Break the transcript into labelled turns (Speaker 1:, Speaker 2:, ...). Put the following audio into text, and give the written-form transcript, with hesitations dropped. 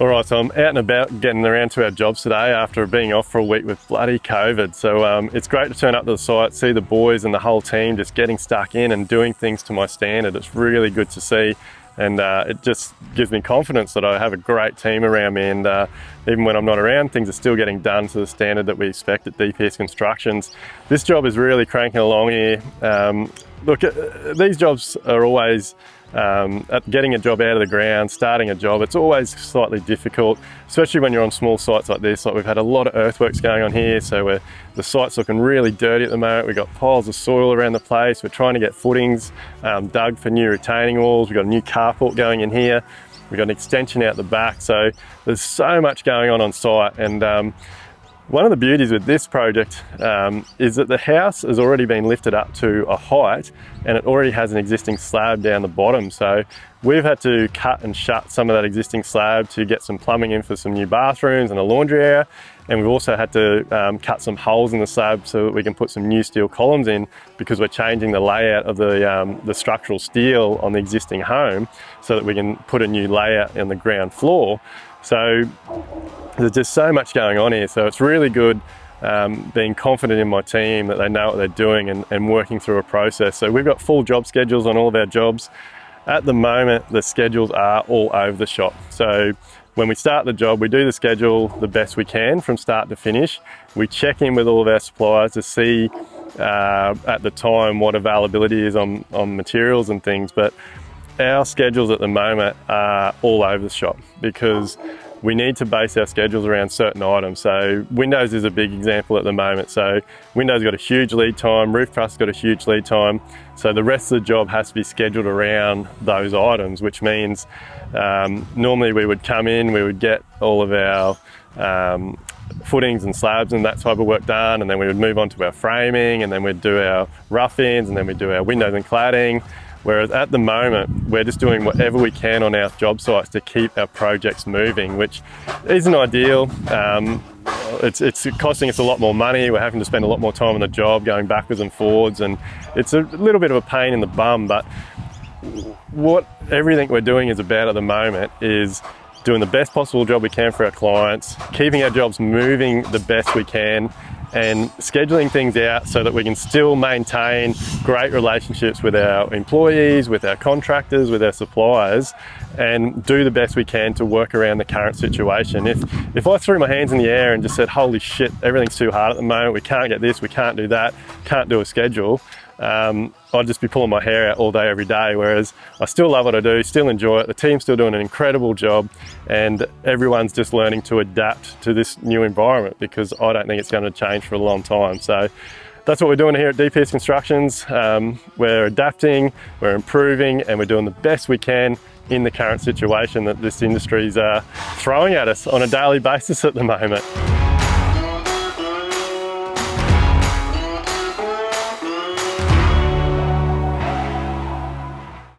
Speaker 1: All right, so I'm out and about getting around to our jobs today after being off for a week with bloody COVID. So it's great to turn up to the site, see the boys and the whole team just getting stuck in and doing things to my standard. It's really good to see, and it just gives me confidence that I have a great team around me, and even when I'm not around, things are still getting done to the standard that we expect at DPS Constructions. This job is really cranking along here. Look, these jobs are always at getting a job out of the ground, starting a job, it's always slightly difficult, especially when you're on small sites like this. Like, we've had a lot of earthworks going on here, so the site's looking really dirty at the moment. We've got piles of soil around the place. We're trying to get footings dug for new retaining walls. We've got a new carport going in here. We've got an extension out the back, so there's so much going on site. And one of the beauties with this project is that the house has already been lifted up to a height, and it already has an existing slab down the bottom. So we've had to cut and shut some of that existing slab to get some plumbing in for some new bathrooms and a laundry area. And we've also had to cut some holes in the slab so that we can put some new steel columns in, because we're changing the layout of the structural steel on the existing home so that we can put a new layout in the ground floor. So there's just so much going on here. So it's really good being confident in my team that they know what they're doing and working through a process. So we've got full job schedules on all of our jobs. At the moment, the schedules are all over the shop. So when we start the job, we do the schedule the best we can from start to finish. We check in with all of our suppliers to see at the time what availability is on materials and things. But our schedules at the moment are all over the shop because we need to base our schedules around certain items. So windows is a big example at the moment. So windows got a huge lead time, roof truss got a huge lead time. So the rest of the job has to be scheduled around those items, which means normally we would come in, we would get all of our footings and slabs and that type of work done, and then we would move on to our framing, and then we'd do our rough-ins, and then we'd do our windows and cladding. Whereas at the moment, we're just doing whatever we can on our job sites to keep our projects moving, which isn't ideal. It's costing us a lot more money. We're having to spend a lot more time on the job, going backwards and forwards, and it's a little bit of a pain in the bum. But what everything we're doing is about at the moment is doing the best possible job we can for our clients, keeping our jobs moving the best we can, and scheduling things out so that we can still maintain great relationships with our employees, with our contractors, with our suppliers, and do the best we can to work around the current situation. If I threw my hands in the air and just said, holy shit, everything's too hard at the moment, we can't get this, we can't do that, can't do a schedule, I'd just be pulling my hair out all day, every day. Whereas I still love what I do, still enjoy it. The team's still doing an incredible job, and everyone's just learning to adapt to this new environment, because I don't think it's going to change for a long time. So that's what we're doing here at DPS Constructions. We're adapting, we're improving, and we're doing the best we can in the current situation that this industry is throwing at us on a daily basis at the moment.